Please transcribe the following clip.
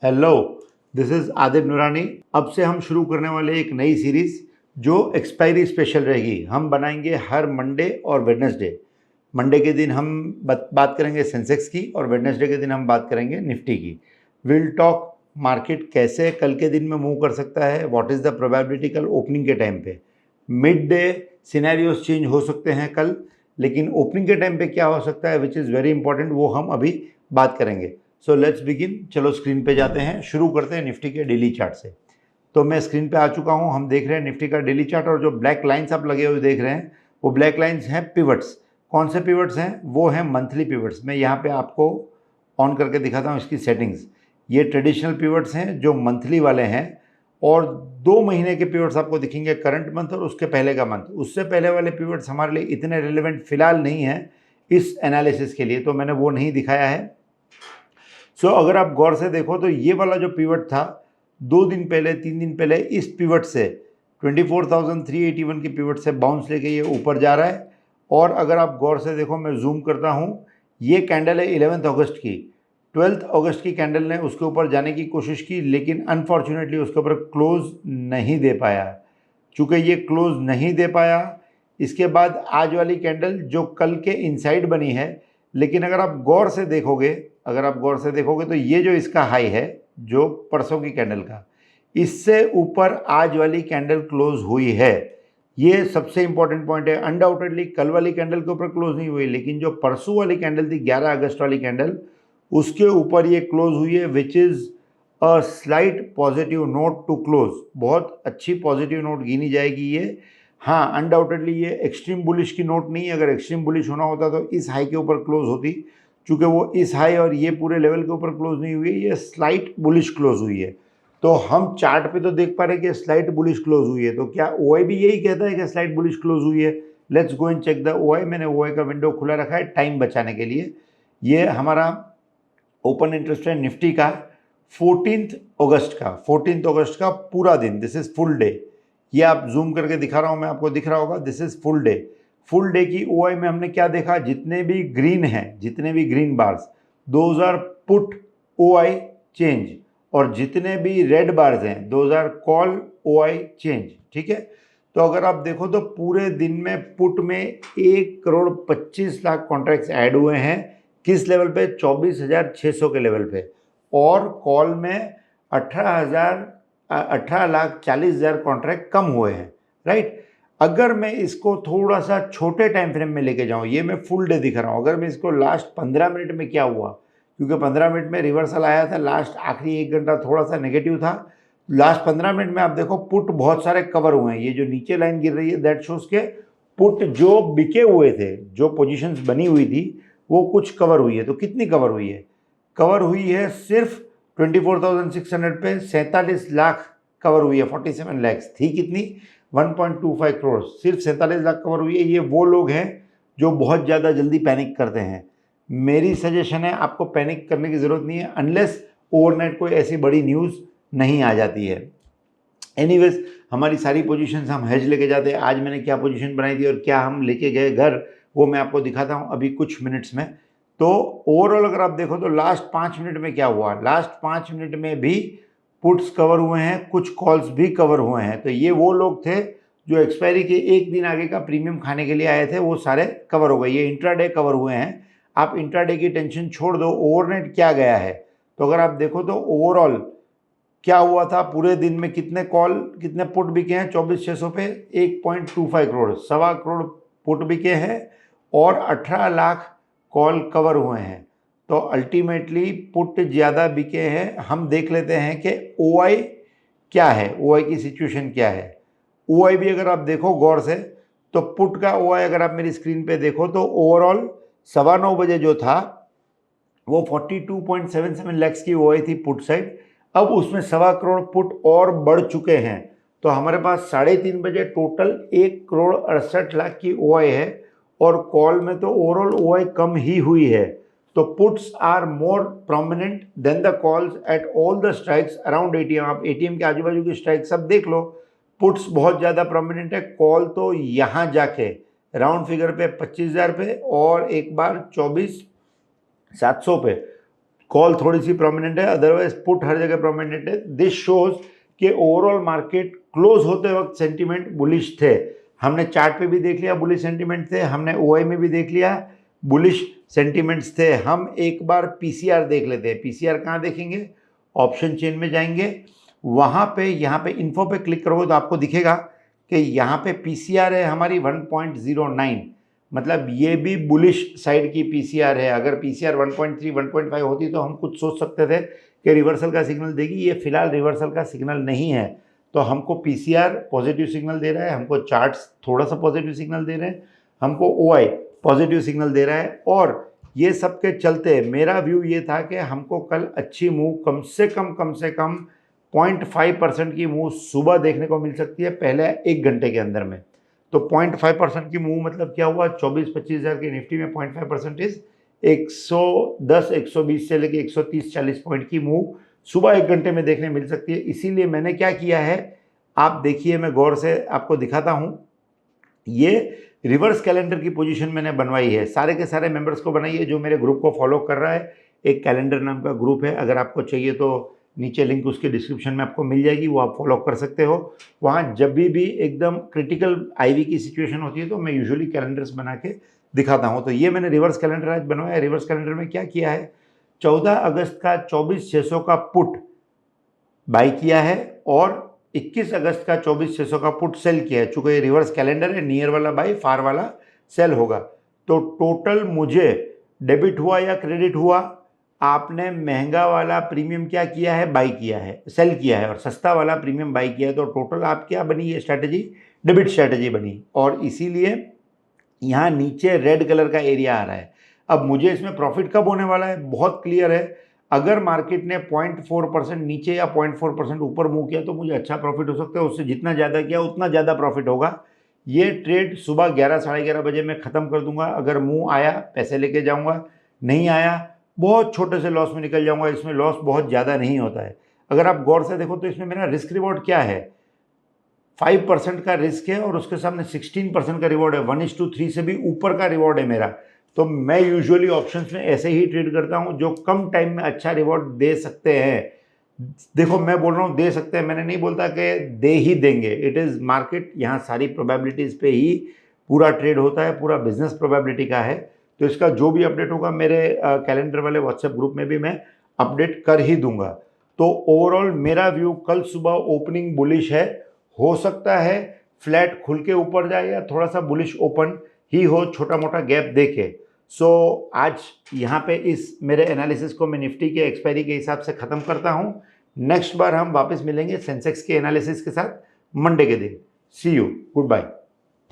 Hello, this is Adib नूरानी। अब से हम शुरू करने वाले एक नई सीरीज़ जो एक्सपायरी स्पेशल रहेगी। हम बनाएंगे हर मंडे और वेडनेसडे। मंडे के दिन हम बात करेंगे सेंसेक्स की और वेडनेसडे के दिन हम बात करेंगे निफ्टी की। विल टॉक मार्केट कैसे कल के दिन में मूव कर सकता है, व्हाट इज़ द प्रोबेबिलिटी कल ओपनिंग के टाइम पे। मिड डे सिनेरियोज चेंज हो सकते हैं कल, लेकिन ओपनिंग के टाइम पे क्या हो सकता है विच इज़ वेरी इंपॉर्टेंट, वो हम अभी बात करेंगे। So let's begin. चलो स्क्रीन पे जाते हैं, शुरू करते हैं निफ्टी के डेली चार्ट से। तो मैं स्क्रीन पे आ चुका हूं। हम देख रहे हैं निफ्टी का डेली चार्ट, और जो ब्लैक लाइंस आप लगे हुए देख रहे हैं वो ब्लैक लाइंस हैं पिवट्स। कौन से पिवट्स हैं? वो हैं मंथली पिवट्स। मैं यहाँ पे आपको ऑन करके दिखाता हूँ इसकी सेटिंग्स। ये ट्रेडिशनल पिवट्स हैं जो मंथली वाले हैं, और 2 महीने के पिवट्स आपको दिखेंगे, करंट मंथ और उसके पहले का मंथ। उससे पहले वाले पिवट्स हमारे लिए इतने रिलेवेंट फिलहाल नहीं है इस एनालिसिस के लिए, तो मैंने वो नहीं दिखाया है। अगर आप गौर से देखो तो ये वाला जो पिवट था 2 दिन पहले 3 दिन पहले, इस पिवट से 24,381 के पिवट से बाउंस लेके ये ऊपर जा रहा है। और अगर आप गौर से देखो, मैं जूम करता हूँ, ये कैंडल है 11 अगस्त की। 12 अगस्त की कैंडल ने उसके ऊपर जाने की कोशिश की, लेकिन अनफॉर्चुनेटली उसके ऊपर क्लोज नहीं दे पाया। चूँकि ये क्लोज नहीं दे पाया, इसके बाद आज वाली कैंडल जो कल के इनसाइड बनी है, लेकिन अगर आप गौर से देखोगे तो ये जो इसका हाई है, जो परसों की कैंडल का, इससे ऊपर आज वाली कैंडल क्लोज हुई है। ये सबसे इंपॉर्टेंट पॉइंट है। अनडाउटेडली कल वाली कैंडल के ऊपर क्लोज नहीं हुई, लेकिन जो परसों वाली कैंडल थी 11 अगस्त वाली कैंडल, उसके ऊपर ये क्लोज हुई है, which is a slight positive note to close. बहुत अच्छी पॉजिटिव नोट गिनी जाएगी ये। हाँ, अनडाउटेडली ये एक्सट्रीम बुलिश की नोट नहीं है। अगर एक्सट्रीम बुलिश होना होता तो इस हाई के ऊपर क्लोज होती, चूँकि वो इस हाई और ये पूरे लेवल के ऊपर क्लोज नहीं हुई है, ये स्लाइट बुलिश क्लोज हुई है। तो हम चार्ट पे तो देख पा रहे हैं कि स्लाइट बुलिश क्लोज हुई है, तो क्या ओआई भी यही कहता है कि स्लाइट बुलिश क्लोज हुई है? Let's go and check the OI. मैंने ओआई का विंडो खुला रखा है टाइम बचाने के लिए। ये हमारा ओपन इंटरेस्ट है निफ्टी का 14 अगस्त का पूरा दिन। This is full day. ये आप जूम करके दिखा रहा हूँ मैं, आपको दिख रहा होगा, this is full day. Full day की ओआई में हमने क्या देखा? जितने भी green bars, those are put OI change, और जितने भी रेड बार्स हैं those are call OI change. ठीक है, तो अगर आप देखो तो पूरे दिन में पुट में 1,25,00,000 कॉन्ट्रैक्ट्स ऐड हुए हैं। किस लेवल पे? 24,600 के लेवल पे। और कॉल में 18,40,000 कॉन्ट्रैक्ट कम हुए हैं। राइट। अगर मैं इसको थोड़ा सा छोटे टाइम फ्रेम में लेके जाऊं, ये मैं फुल डे दिखा रहा हूं, अगर मैं इसको लास्ट 15 मिनट में क्या हुआ, क्योंकि 15 मिनट में रिवर्सल आया था, लास्ट आखिरी 1 घंटा थोड़ा सा नेगेटिव था। लास्ट 15 मिनट में आप देखो पुट बहुत सारे कवर हुए हैं। ये जो नीचे लाइन गिर रही है दैट शोज के पुट जो बिके हुए थे, जो पोजीशंस बनी हुई थी, वो कुछ कवर हुई है। तो कितनी कवर हुई है? कवर हुई है सिर्फ 24,600 पे 47 लाख कवर हुई है। 47 लैक्स थी कितनी? 1.25 करोड़। सिर्फ 47 लाख कवर हुई है। ये वो लोग हैं जो बहुत ज़्यादा जल्दी पैनिक करते हैं। मेरी सजेशन है, आपको पैनिक करने की ज़रूरत नहीं है अनलेस ओवरनाइट कोई ऐसी बड़ी न्यूज़ नहीं आ जाती है। एनीवेज, हमारी सारी पोजीशंस हम हेज लेके जाते हैं। आज मैंने क्या पोजीशन बनाई थी और क्या हम लेके गए घर, वो मैं आपको दिखाता हूँ अभी कुछ मिनट्स में। तो ओवरऑल अगर आप देखो तो लास्ट 5 मिनट में क्या हुआ, लास्ट 5 मिनट में भी पुट्स कवर हुए हैं, कुछ कॉल्स भी कवर हुए हैं। तो ये वो लोग थे जो एक्सपायरी के एक दिन आगे का प्रीमियम खाने के लिए आए थे, वो सारे कवर हो गए। ये इंट्राडे कवर हुए हैं। आप इंट्राडे की टेंशन छोड़ दो, ओवरनाइट क्या गया है। तो अगर आप देखो तो ओवरऑल क्या हुआ था, पूरे दिन में कितने कॉल, कितने पुट बिके हैं 24,600 पे? 1.25 करोड़, 1.25 करोड़ पुट बिके हैं और 18 लाख कॉल कवर हुए हैं। तो अल्टीमेटली पुट ज़्यादा बिके हैं। हम देख लेते हैं कि ओआई क्या है, ओआई की सिचुएशन क्या है। ओआई भी अगर आप देखो गौर से तो पुट का ओआई अगर आप मेरी स्क्रीन पे देखो तो ओवरऑल 9:15 बजे जो था वो 42.77 लैक्स की ओआई थी पुट साइड। अब उसमें 1.25 करोड़ पुट और बढ़ चुके हैं। तो हमारे पास 3:30 बजे टोटल 1,68,00,000 की ओआई है, और कॉल में तो ओवरऑल ओआई कम ही हुई है। तो puts are more prominent than the calls at all the strikes around ATM. आप एटीएम के आजू बाजू की स्ट्राइक सब देख लो, पुट्स बहुत ज़्यादा प्रोमिनेंट है। कॉल तो यहाँ जाके राउंड फिगर पे 25,000 पे और एक बार 24,700 पे कॉल थोड़ी सी प्रोमिनेंट है, अदरवाइज पुट हर जगह प्रोमिनेंट है। दिस शोज कि ओवरऑल मार्केट क्लोज होते वक्त सेंटीमेंट बुलिश थे। हमने चार्ट पे भी देख लिया बुलिश सेंटीमेंट थे, हमने ओआई में भी देख लिया बुलिश सेंटीमेंट्स थे। हम एक बार पीसीआर देख लेते हैं। पीसीआर कहाँ देखेंगे? ऑप्शन चेन में जाएंगे, वहाँ पे यहाँ पे इन्फो पे क्लिक करोगे तो आपको दिखेगा कि यहाँ पे पीसीआर है हमारी 1.09, मतलब ये भी बुलिश साइड की पीसीआर है। अगर पीसीआर 1.3 1.5 होती तो हम कुछ सोच सकते थे कि रिवर्सल का सिग्नल देगी, ये फिलहाल रिवर्सल का सिग्नल नहीं है। तो हमको पीसीआर पॉजिटिव सिग्नल दे रहा है, हमको चार्ट्स थोड़ा सा पॉजिटिव सिग्नल दे रहे हैं, हमको ओआई पॉजिटिव सिग्नल दे रहा है। और ये सब के चलते मेरा व्यू ये था कि हमको कल अच्छी मूव कम से कम 0.5% की मूव सुबह देखने को मिल सकती है पहले 1 घंटे के अंदर में। तो 0.5% की मूव मतलब क्या हुआ? 24-25 हज़ार की निफ्टी में 0.5% इज 110-120 से लेके 130-140 पॉइंट की मूव सुबह 1 घंटे में देखने मिल सकती है। इसीलिए मैंने क्या किया है, आप देखिए, मैं गौर से आपको दिखाता हूँ। ये रिवर्स कैलेंडर की पोजीशन मैंने बनवाई है, सारे के सारे मेंबर्स को बनाई है जो मेरे ग्रुप को फॉलो कर रहा है। एक कैलेंडर नाम का ग्रुप है, अगर आपको चाहिए तो नीचे लिंक उसके डिस्क्रिप्शन में आपको मिल जाएगी, वो आप फॉलो कर सकते हो। वहाँ जब भी एकदम क्रिटिकल आईवी की सिचुएशन होती है तो मैं यूजुअली कैलेंडर्स बना के दिखाता हूँ। तो ये मैंने रिवर्स कैलेंडर आज बनवाया है। रिवर्स कैलेंडर में क्या किया है, 14 अगस्त का 24,600 का पुट बाई किया है और 21 अगस्त का 24,600 का पुट सेल किया है। चूँकि ये रिवर्स कैलेंडर है, नियर वाला बाई फार वाला सेल होगा। तो टोटल मुझे डेबिट हुआ या क्रेडिट हुआ, आपने महंगा वाला प्रीमियम क्या किया है, बाई किया है, सेल किया है, और सस्ता वाला प्रीमियम बाई किया है। तो टोटल आप क्या बनी, ये स्ट्रैटेजी डेबिट स्ट्रैटेजी बनी। और इसीलिए यहाँ नीचे रेड कलर का एरिया आ रहा है। अब मुझे इसमें प्रॉफिट कब होने वाला है, बहुत क्लियर है। अगर मार्केट ने 0.4% नीचे या 0.4% ऊपर मूव किया तो मुझे अच्छा प्रॉफिट हो सकता है, उससे जितना ज़्यादा किया उतना ज़्यादा प्रॉफिट होगा। ये ट्रेड सुबह 11 साढ़े 11 बजे मैं ख़त्म कर दूंगा। अगर मूव आया पैसे लेके जाऊंगा, नहीं आया बहुत छोटे से लॉस में निकल जाऊंगा। इसमें लॉस बहुत ज़्यादा नहीं होता है। अगर आप गौर से देखो तो इसमें मेरा रिस्क रिवॉर्ड क्या है, 5% का रिस्क है और उसके सामने 16% का रिवॉर्ड है। 1:3 से भी ऊपर का रिवॉर्ड है मेरा। तो मैं यूजुअली ऑप्शंस में ऐसे ही ट्रेड करता हूं जो कम टाइम में अच्छा रिवॉर्ड दे सकते हैं। देखो मैं बोल रहा हूं दे सकते हैं, मैंने नहीं बोलता कि दे ही देंगे। इट इज़ मार्केट, यहाँ सारी प्रोबेबिलिटीज़ पे ही पूरा ट्रेड होता है, पूरा बिजनेस प्रोबेबिलिटी का है। तो इसका जो भी अपडेट होगा मेरे कैलेंडर वाले व्हाट्सएप ग्रुप में भी मैं अपडेट कर ही दूंगा। तो ओवरऑल मेरा व्यू कल सुबह ओपनिंग बुलिश है। हो सकता है फ्लैट खुल के ऊपर जाए या थोड़ा सा बुलिश ओपन ही हो, छोटा मोटा गैप देके। सो आज यहाँ पे इस मेरे एनालिसिस को मैं निफ्टी के एक्सपायरी के हिसाब से ख़त्म करता हूँ। नेक्स्ट बार हम वापस मिलेंगे सेंसेक्स के एनालिसिस के साथ मंडे के दिन। सी यू, गुड बाय।